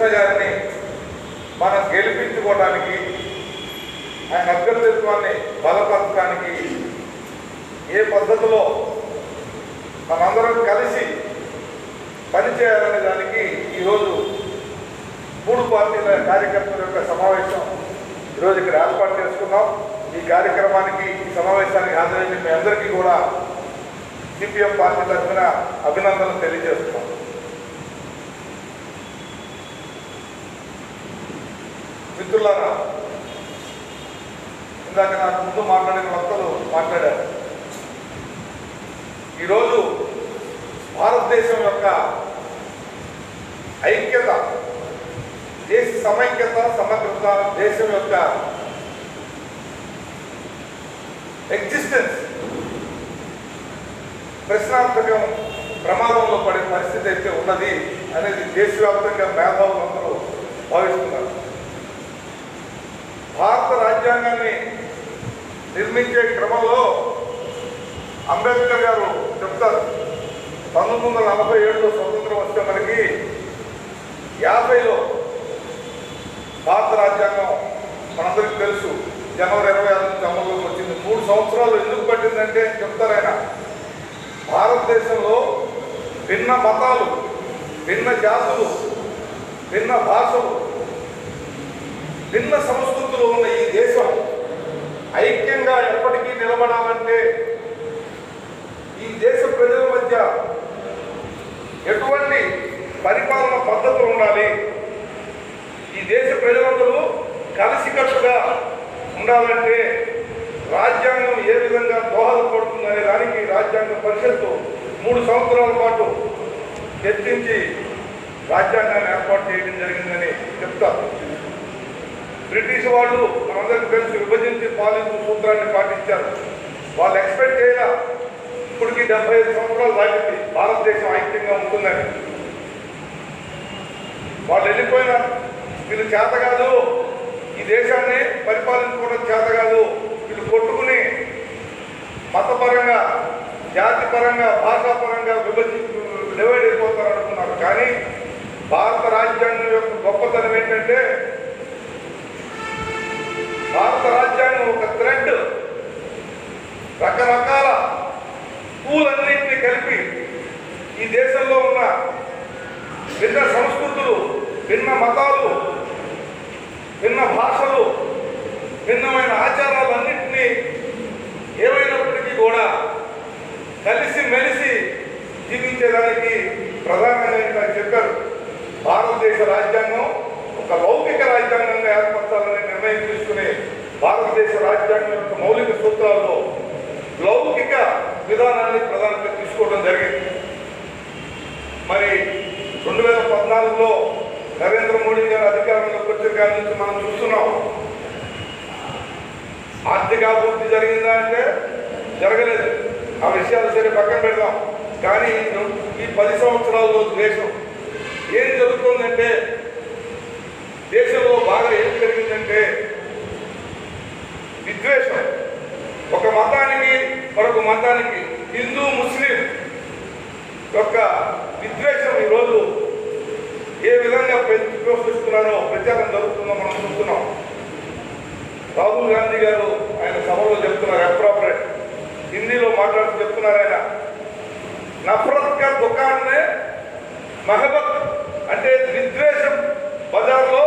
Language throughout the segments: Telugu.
కృష్ణ గారిని మనం గెలిపించుకోవడానికి, ఆయన అభ్యర్థిత్వాన్ని బలపరచడానికి ఏ పద్ధతిలో మనందరం కలిసి పనిచేయాలనే దానికి ఈరోజు 3 పార్టీల కార్యకర్తల యొక్క సమావేశం ఈరోజు ఇక్కడ ఏర్పాటు చేసుకున్నాం. ఈ కార్యక్రమానికి, ఈ సమావేశానికి హాజరైన మీ అందరికీ కూడా సిపిఎం పార్టీ తరఫున అభినందనలు తెలియజేస్తున్నాం. మిత్రులారా, ఇందాక నాకు ముందు మాట్లాడిన వక్తలు మాట్లాడారు. ఈరోజు భారతదేశం యొక్క ఐక్యత, దేశ సమైక్యత, సమగ్రత, దేశం యొక్క ఎగ్జిస్టెన్స్ ప్రశ్నార్థకం ప్రమాదంలో పడే పరిస్థితి అయితే ఉన్నది అనేది దేశవ్యాప్తంగా మేధావులందరూ భావిస్తున్నారు. భారత రాజ్యాంగాన్ని నిర్మించే క్రమంలో అంబేద్కర్ గారు చెప్తారు, 1947లో స్వతంత్రం వస్తే మనకి 50లో భారత రాజ్యాంగం మనందరికీ తెలుసు జనవరి 26 నుంచి అమల్లోకి వచ్చింది. 3 సంవత్సరాలు ఎందుకు పట్టిందంటే చెప్తారు ఆయన, భారతదేశంలో భిన్న మతాలు, భిన్న జాతులు, భిన్న భాషలు, భిన్న సంస్కృతులు ఉన్న ఈ దేశం ఐక్యంగా ఎప్పటికీ నిలబడాలంటే ఈ దేశ ప్రజల మధ్య ఎటువంటి పరిపాలన పద్ధతులు ఉండాలి, ఈ దేశ ప్రజలందరూ కలిసికట్టుగా ఉండాలంటే రాజ్యాంగం ఏ విధంగా దోహదపడుతుందనే దానికి రాజ్యాంగ పరిషత్తు 3 సంవత్సరాల పాటు చర్చించి రాజ్యాంగాన్ని ఏర్పాటు చేయడం జరిగిందని చెప్తారు. బ్రిటిష్ వాళ్ళు మనందరికీ తెలుసు, విభజించి పాలించు సూత్రాన్ని పాటించారు. వాళ్ళు ఎక్స్పెక్ట్ చేయాల ఇప్పటికి 75 సంవత్సరాలు దాటింది భారతదేశం ఐక్యంగా ఉంటుందని. వాళ్ళు వెళ్ళిపోయినా వీళ్ళు చేత కాదు, ఈ దేశాన్ని పరిపాలించుకోవడం చేత కాదు, వీళ్ళు కొట్టుకుని మతపరంగా, జాతిపరంగా, భాషాపరంగా డివైడ్ అయిపోతారు అనుకున్నారు. కానీ భారత రాజ్యాంగం యొక్క గొప్పతనం ఏంటంటే, భారత రాజ్యాంగం ఒక థ్రెడ్, రకరకాల పూలన్నింటినీ కలిపి ఈ దేశంలో ఉన్న భిన్న సంస్కృతులు, భిన్న మతాలు, భిన్న భాషలు, భిన్నమైన ఆచారాలన్నింటినీ ఏమైనప్పటికీ కూడా కలిసి మెలిసి జీవించేదానికి ప్రధానంగా చెప్పారు. భారతదేశ రాజ్యాంగం ఒక లౌకిక రాజ్యాంగంగా ఏర్పరచాలని నిర్ణయం తీసుకుని భారతదేశ రాజ్యాంగం యొక్క మౌలిక సూత్రాల్లో లౌకిక విధానాన్ని ప్రధానంగా తీసుకోవడం జరిగింది. మరి 2014లో నరేంద్ర మోడీ గారు అధికారంలోకి వచ్చిన కాడి నుంచి మనం చూస్తున్నాం, ఆర్థిక అభివృద్ధి జరిగిందా అంటే జరగలేదు. ఆ విషయాలు సరే పక్కన పెడదాం. కానీ ఈ 10 సంవత్సరాల్లో దేశం ఏం జరుగుతుందంటే, దేశంలో బాగా ఏం జరిగిందంటే విద్వేషం. ఒక మతానికి మరొక మతానికి, హిందూ ముస్లిం యొక్క విద్వేషం ఈరోజు ఏ విధంగా పోషిస్తున్నారో ప్రచారం జరుగుతుందో మనం చూస్తున్నాం. రాహుల్ గాంధీ గారు ఆయన సభలో చెప్తున్నారు, అప్రాపరేట్ హిందీలో మాట్లాడుతూ చెప్తున్నారు ఆయన, నఫరత్ కా దుకాన్నే మహబత్, అంటే విద్వేషం బజార్లో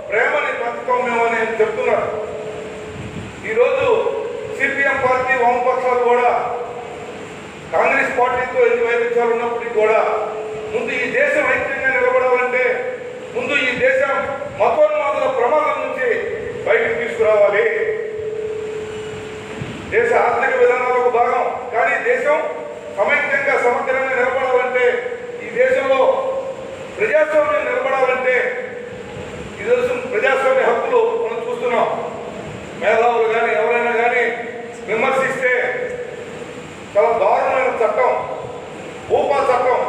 ప్రేమని పంచుతాం మేము అని చెప్తున్నారు. ఈరోజు సిపిఎం పార్టీ, వామపక్షాలు కూడా కాంగ్రెస్ పార్టీతో ఎన్ని వైవిధ్యాలు ఉన్నప్పటికీ కూడా ముందు ఈ దేశం ఐక్యంగా నిలబడాలంటే ముందు ఈ దేశం మతోన్మాదుల ప్రమాదం నుంచి బయటకు తీసుకురావాలి. దేశ ఆర్థిక విధానాలకు భాగం, కానీ దేశం సమైక్యంగా సమగ్రంగా నిలబడాలంటే, ఈ దేశంలో ప్రజాస్వామ్యం నిలబడాలంటే, ఈ దేశం ప్రజాస్వామ్య హక్కులు మనం చూస్తున్నాం. మేధావులు కానీ ఎవరైనా కానీ విమర్శిస్తే చాలా దారుణమైన చట్టం, ఊపా చట్టం,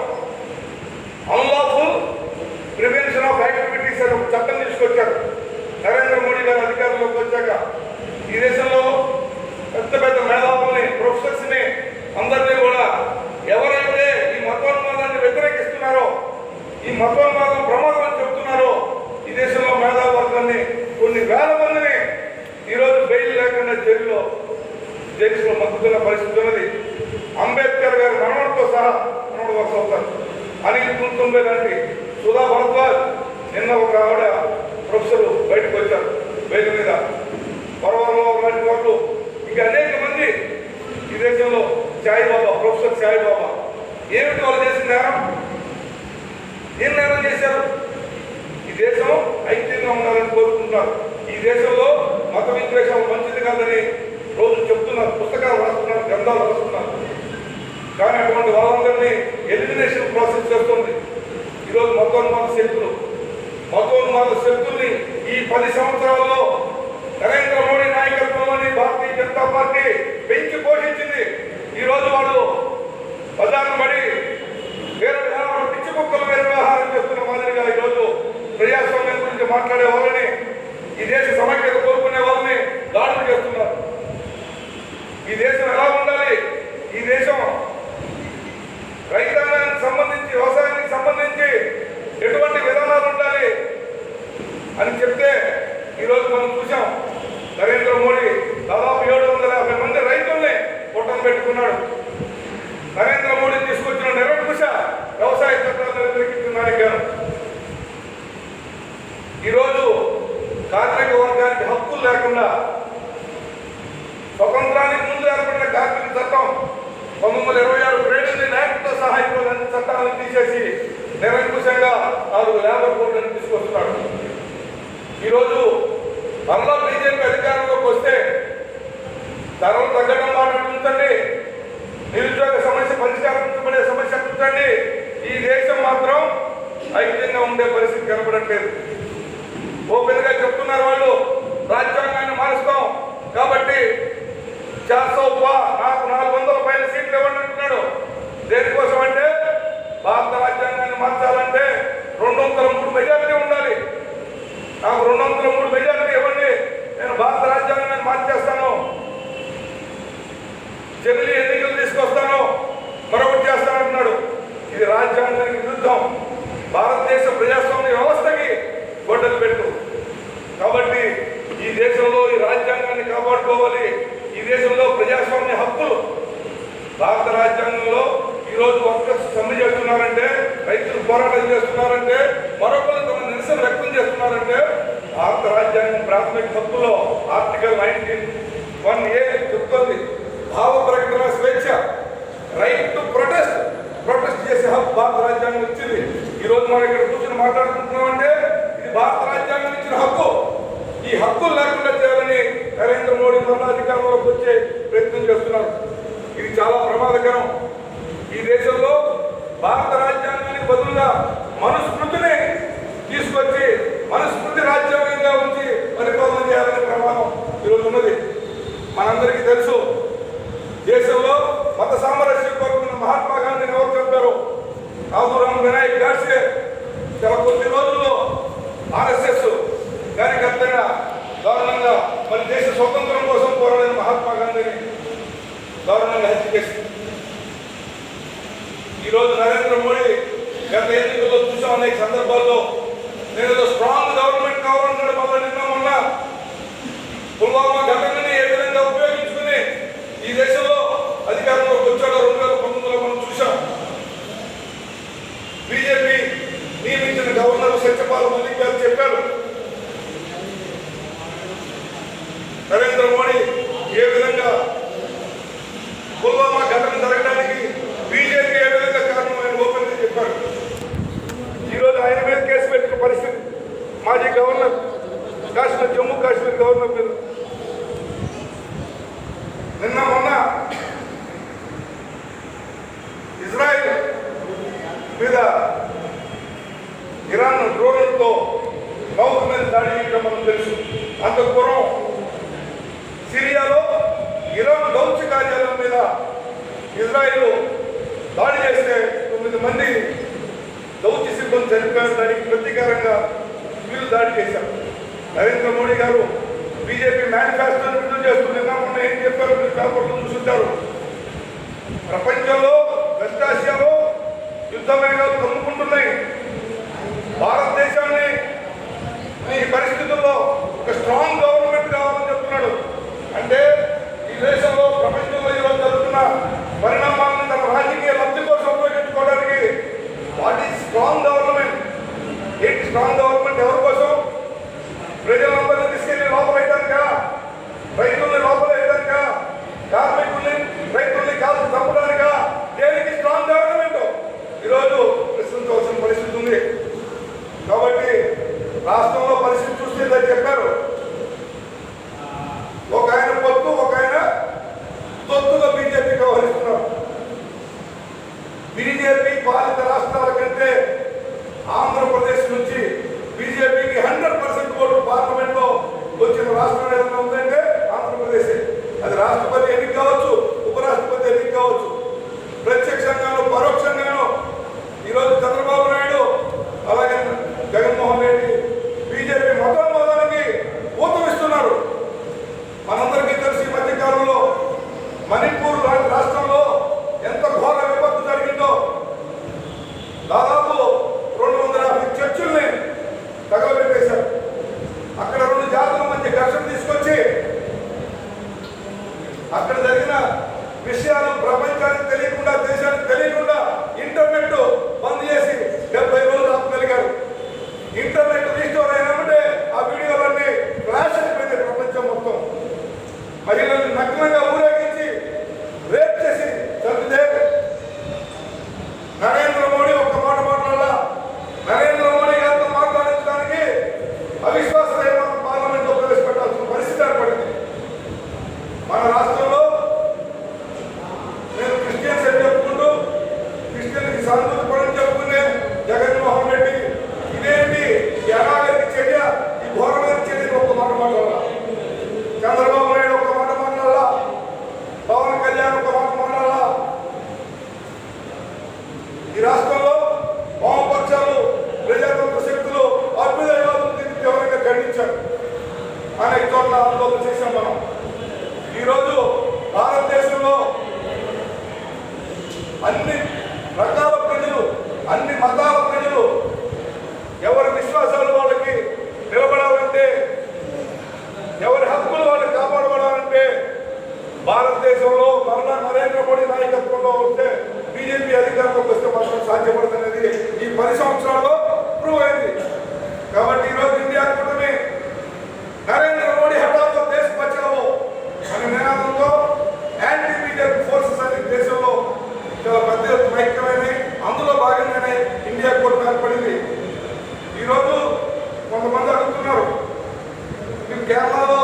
అన్లాఫుల్ ప్రివెన్షన్ ఆఫ్ యాక్టివిటీస్ అని ఒక చట్టం తీసుకొచ్చారు నరేంద్ర మోడీ గారు అధికారంలోకి వచ్చాక. ఈ దేశంలో పెద్ద పెద్ద మేధావుల్ని, ప్రొఫెసర్స్ని అందరినీ కూడా ఎవరైతే ఈ మతోన్మాదాన్ని వ్యతిరేకిస్తున్నారో, ఈ మతోన్మాదం ప్రమాదం అని చెప్తున్నారో ఈ దేశంలో మత విద్వేషం మంచిది కాదని రోజు చెప్తున్నారు, పుస్తకాలు రాస్తున్నారు, గ్రంథాలు రాస్తున్నారు. కానీ అటువంటి వాళ్ళందరినీ ఎలిమినేషన్ ప్రాసెస్ చేస్తుంది ఈరోజు మతోన్మాద శక్తుల్ని. ఈ 10 సంవత్సరాల్లో నరేంద్ర మోడీ నాయకత్వంలోని భారతీయ జనతా పార్టీ పెంచి పోషించింది. ఈరోజు వాళ్ళు బజార్ను పడి వేరే విధానం పిచ్చి కుక్కలు వేరే వ్యవహారం చేస్తున్న మాదిరిగా ఈరోజు ప్రజాస్వామ్యం గురించి మాట్లాడే వాళ్ళని, ఈ దేశ సమైక్యత కోరుకునే వాళ్ళని దాడులు చేస్తున్నారు. ఈ దేశం ఎలా ఉండాలి, ఈ దేశం రైతాంగానికి సంబంధించి, వ్యవసాయానికి సంబంధించి ఎటువంటి విధానాలు ఉండాలి అని చెప్తే ఈరోజు మనం చూసాం. నరేంద్ర మోడీ దాదాపు 750 మంది రైతుల్ని పొట్టం పెట్టుకున్నాడు. నరేంద్ర మోడీ తీసుకొచ్చిన నిరంకుశ వ్యవసాయ చట్టాలను వ్యతిరేకించడానికి గాను ఈరోజు కార్మిక వర్గానికి హక్కులు లేకుండా స్వతంత్రానికి ముందు ఏర్పడిన కార్మిక చట్టం 1926 ప్రేమించి న్యాయంతో సహాయకులు అన్ని చట్టాలను తీసేసి నిరంకుశంగా 4 లేబర్ కోడ్లను తీసుకొస్తున్నాడు. ఈరోజు మరలా బీజేపీ అధికారంలోకి వస్తే ధరలు తగ్గడం మాట్లాడుతుందండి, నిరుద్యోగ సమస్య పరిష్కరించబడే సమస్య ఉందండి. ఈ దేశం మాత్రం ఐక్యంగా ఉండే పరిస్థితి కనబడట్లేదు. ఓపెన్ గా చెప్తున్నారు వాళ్ళు, రాజ్యాంగాన్ని మారుస్తాం కాబట్టి 400 నాకు 400 పైన సీట్లు ఇవ్వండి అంటున్నాడు. దేనికోసం అంటే భారత రాజ్యాంగాన్ని మార్చాలంటే 203 మెజారిటీ ఉండాలి. నాకు 203 మెజారిటీ ఇవ్వండి, నేను భారత రాజ్యాంగాన్ని మార్చేస్తాను, జమిలీ ఎన్నికలు తీసుకొస్తాను, మరొకటి చేస్తానంటున్నాడు. ఇది రాజ్యాంగానికి విరుద్ధం, భారతదేశ ప్రజాస్వామ్య వ్యవస్థకి గొడ్డలు పెట్టు. కాబట్టి ఈ దేశంలో ఈ రాజ్యాంగాన్ని కాపాడుకోవాలి. ఈ దేశంలో ప్రజాస్వామ్య హక్కులు, భారత రాజ్యాంగంలో ఈరోజు వర్కర్స్ సమ్మె చేస్తున్నారంటే, రైతులు పోరాటం చేస్తున్నారంటే, మరొకరు తమ నిరసన వ్యక్తం చేస్తున్నారంటే భారత రాజ్యాంగం ప్రాథమిక హక్కుల్లో ఆర్టికల్ 19(1)A చెప్తుంది, భావ ప్రకటన స్వేచ్ఛ, రైట్ టు ప్రొటెస్ట్ చేసే హక్కు భారత రాజ్యాంగం ఇచ్చింది. ఈరోజు మనం ఇక్కడ కూర్చొని మాట్లాడుకుంటున్నామంటే ఇది భారత రాజ్యాంగం ఇచ్చిన హక్కు. ఈ హక్కులు లేకుండా చేయాలని నరేంద్ర మోడీ అధికారంలోకి వచ్చే ప్రయత్నం చేస్తున్నారు. ఇది చాలా ప్రమాదకరం. ఈ దేశంలో భారత రాజ్యాంగానికి బదులుగా మనుస్మృతిని తీసుకొచ్చి మనుస్మృతి రాజ్యాంగంగా ఉంచి పరిపాలన చేయాలనే ప్రమాదం ఈరోజు ఉన్నది. మనందరికీ తెలుసు, దేశంలో మత సామరస్యం కోరుకున్న మహాత్మా గాంధీని ఎవరు చెప్పారు? ఆదురామ్ వినాయక్ గాడ్సే చాలా కొద్ది రోజుల్లో ఆర్ఎస్ఎస్ కార్యకర్తగా దారుణంగా మన దేశ స్వతంత్రం కోసం పోరాడిన మహాత్మా గాంధీని దారుణంగా హత్య చేసింది. ఈరోజు నరేంద్ర మోడీ గత ఎన్నికల్లో చూసాం అనేక సందర్భాల్లో, నేను స్ట్రాంగ్ గవర్నమెంట్ కావాలన్నాడు. మళ్ళీ నిన్న మొన్న పుల్వామా ఘటనని ఏ విధంగా ఉపయోగించుకుని ఈ దేశంలో అధికారంలోకి వచ్చాడో 2019లో మనం చూసాం. బీజేపీ నియమించిన గవర్నర్ సత్యపాల్ మలిక్ గారు చెప్పారు, నరేంద్ర మోడీ ఏ విధంగా పుల్వామా ఘటన జరగడానికి బీజేపీ ఏ విధంగా కారణం ఆయన ఓపెన్ గా చెప్పారు. ఈరోజు ఆయన మీద కేసు పెట్టిన పరిస్థితి మాజీ గవర్నర్ కాశ్మీర్, జమ్మూ కాశ్మీర్ గవర్నర్ మీద. నిన్న మొన్న ఇజ్రాయెల్ మీద ఇరాన్ డ్రోన్లతో నౌక మీద దాడి చేయడం మనం తెలుసు. అంత పూర్వం సిరియాలో ఇరాన్ దౌత్య కార్యాలయం మీద ఇజ్రాయెల్ దాడి చేస్తే 9 మంది దౌత్య సిబ్బంది చనిపోయారు. దానికి ప్రతీకారంగా వీళ్ళు దాడి చేశారు. నరేంద్ర మోడీ గారు బీజేపీ మేనిఫెస్టోని విడుదల చేస్తుంది. మొన్న ఏం చెప్పారు మీరు పేపర్లో చూసుంటారు, ప్రపంచంలో వెస్ట్ ఆసియాలో యుద్ధ మేఘాలు కమ్ముకుంటున్నాయి. భారతదేశాన్ని ఈ పరిస్థితుల్లో ఒక స్ట్రాంగ్ గవర్నమెంట్ కావాలని చెప్తున్నాడు. అంటే ఈ దేశంలో ప్రపంచంలో ఈరోజు జరుగుతున్న పరిణామాలను తన రాజకీయ లబ్ధి కోసం ఉపయోగించుకోవడానికి వాట్ ఈజ్ స్ట్రాంగ్ గవర్నమెంట్? ఏంటి స్ట్రాంగ్ గవర్నమెంట్? ఎవరి కోసం? ప్రజలందరినీ తీసుకెళ్లి లోపల వేయడానిక? రైతుల్ని లోపల వేయడానిక? కార్మికుల్ని రైతుల్ని కాల్చి చంపడానిక? దేనికి స్ట్రాంగ్ గవర్నమెంట్? ఈరోజు ప్రశ్నించవలసిన పరిస్థితి ఉంది. కాబట్టి రాష్ట్రంలో పరిస్థితి చూస్తే చెప్పారు, ఇంటర్నెట్ రీస్టోర్ అయినప్పుడే ఆ వీడియోలన్నీ ఫ్లాష్ అయిపోయింది ప్రపంచం మొత్తం. మహిళల్ని నగ్నంగా ఊరేగించి రేప్ చేసి చంపితే నరేంద్ర మోడీ ఒక్క మాట మాట్లాడాల. నరేంద్ర మోడీ గారితో మాట్లాడించడానికి అవిశ్వాస తీర్మానం పార్లమెంట్లో ప్రవేశపెట్టాల్సిన పరిస్థితి ఏర్పడింది. మన రాష్ట్రంలో నేను క్రిస్టియన్స్ అని చెప్పుకుంటూ క్రిస్టియన్కి సానుభూతి పడని చెప్పుకునే జగన్మోహన్ రెడ్డి ఇదేంటి ఎలాగైతే చర్య, ఈ ఘోరమైన చర్యను ఒక్క మాట మాట్లాడాల. చంద్రబాబు నాయుడు ఒక్క మాట మాట్లాడాల. పవన్ కళ్యాణ్ ఒక్క మాట మాట్లాడాల. ఈ రాష్ట్రంలో వామపక్షాలు ప్రజాతంత్ర శక్తులు అభ్యుదయవాదులు దీన్ని తీవ్రంగా ఖండించారు. అనేక చోట్ల ఆందోళన చేశాం మనం. ఈరోజు భారతదేశంలో అన్ని రకాల ప్రజలు, అన్ని మతాల ప్రజలు ఎవరి విశ్వాసాలు వాళ్ళకి నిలబడాలంటే, ఎవరి హక్కులు వాళ్ళకి కాపాడబడాలంటే భారతదేశంలో మరలా నరేంద్ర మోడీ నాయకత్వంలో ఉంటే, బీజేపీ అధికారంలోకి వస్తే మాత్రం సాధ్యపడుతున్నది ఈ 10 సంవత్సరాల్లో ప్రూవ్ అయింది. కాబట్టి ఈరోజు ఇండియా కూటమి నరేంద్ర మోడీ హఠాత్తుగా దేశ బచావో అనే నినాదంతో యాంటీ బీజేపీ ఫోర్సెస్ అనే దేశంలో చాలా పెద్ద ఎత్తున ఐక్యమైనవి. అందులో భాగంగానే ఇండియా కూటమి ఏర్పడింది. ఈరోజు కొంతమంది అడుగుతున్నారు, మీరు కేరళలో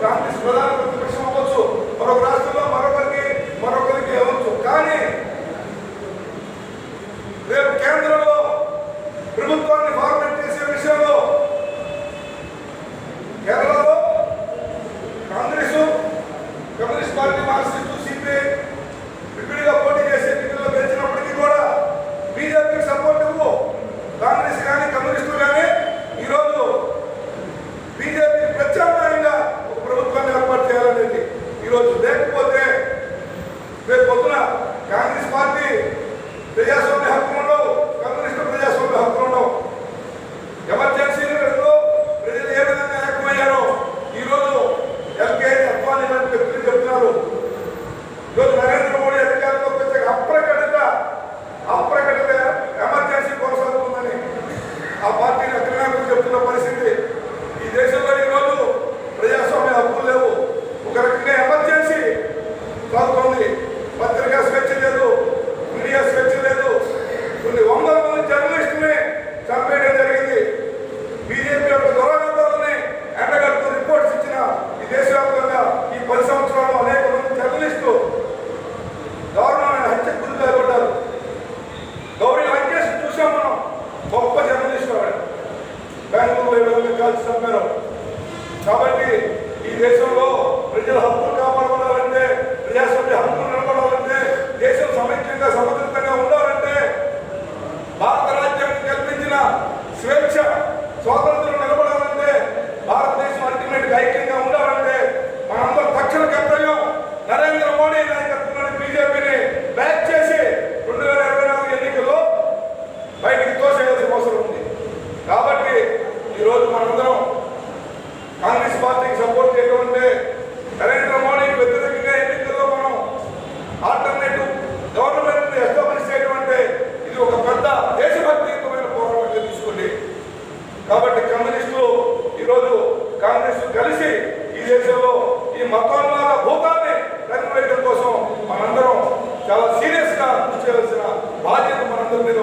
కాంగ్రెస్ ప్రధాన ప్రతిపక్షం అవ్వచ్చు, మరొక రాష్ట్రంలో మరొకరికి అవ్వచ్చు, కానీ రేపు కేంద్రంలో ప్రభుత్వాన్ని ఫార్మేట్ చేసే విషయంలో కేరళలో కమ్యూనిస్ట్ పార్టీ, మార్క్సిస్టు, సిపిఐ విడిగా పోటీ చేసే ఎన్నికల్లో గెలిచినప్పటికీ కూడా బీజేపీకి సపోర్ట్ ఇవ్వు. కాంగ్రెస్ కానీ కమ్యూనిస్టులు కానీ ఈరోజు బీజేపీకి ప్రత్యామ్నాయంగా ఒక ప్రభుత్వాన్ని ఏర్పాటు చేయాలనేది ఈరోజు. లేకపోతే రేపు పొద్దున కాంగ్రెస్ పార్టీ ప్రజాస్వామ్య హక్కులు ఉండవు, కమ్యూనిస్టు ప్రజాస్వామ్య హక్కులు ఉండవు. ఎమర్జెన్సీలో ప్రజలు ఏ విధంగా ఏకమయ్యారో ఈరోజు ఎల్కే అద్వానీ లాంటి వ్యక్తులు చెప్తున్నారు. ఈరోజు నరేంద్ర మోడీ అధికారంలోకి వచ్చాక అప్రకటిత ఎమర్జెన్సీ కొనసాగుతుందని ఆ పార్టీని అగ్రనాయకులు చెప్తున్న పరిస్థితి. ఈ దేశంలో ఈరోజు ప్రజాస్వామ్య హక్కులు లేవు. ఒక రకంగా ఎమర్జెన్సీ సాగుతుంది. పత్రికా స్వేచ్ఛ లేదు, మీడియా స్వేచ్ఛ లేదు. కొన్ని వందల మంది జర్నలిస్టుని చంపేయడం జరిగింది. బీజేపీ యొక్క దురాగతాలని ఎండగడుతూ రిపోర్ట్స్ ఇచ్చిన ఈ దేశవ్యాప్తంగా ఈ 10 సంవత్సరాల్లో అనేక మంది జర్నలిస్టులు దారుణమైన హత్యకు గురి కాబడ్డారు. గౌరీ లంకేష్ చూసాం మనం, గొప్ప జర్నలిస్టు వాడు, బెంగళూరులో ఏ విధంగా కాల్చి చంపారు. కాబట్టి ఈ దేశంలో ప్రజల హక్కులు కాపాడబడాలంటే, ప్రజాస్వామ్య హక్కులు నిలబడాలంటే, దేశం సమైక్యంగా సమగ్రంగా ఉండాలంటే, భారత రాజ్యాంగం కల్పించిన స్వేచ్ఛ స్వాతంత్రం నిలబడాలంటే, భారతదేశం అల్టిమేట్గా ఐక్యంగా ఉండాలంటే మనందరం తక్షణ కర్తవ్యం నరేంద్ర మోడీ నాయకత్వంలోని బీజేపీని బ్యాక్ చేసి 2024 ఎన్నికల్లో బయటికి తోసేయాల్సిన అవసరం ఉంది. కాబట్టి ఈరోజు మనందరం కాంగ్రెస్ పార్టీకి సపోర్ట్ చేయడం అంటే, నరేంద్ర మోడీకి వ్యతిరేకంగా ఎన్నికల్లో మనం ఆల్టర్నేటివ్ గవర్నమెంట్ ఎస్టాబ్లిష్ చేయడం అంటే ఇది ఒక పెద్ద దేశభక్తియుతమైన పోరాటంగా తీసుకోండి. కాబట్టి కమ్యూనిస్టులు ఈరోజు కాంగ్రెస్ కలిసి ఈ దేశంలో ఈ మతోన్మాద భూతాన్ని కనివేయడం కోసం మనందరం చాలా సీరియస్గా కృషి చేయాల్సిన బాధ్యత మనందరి మీద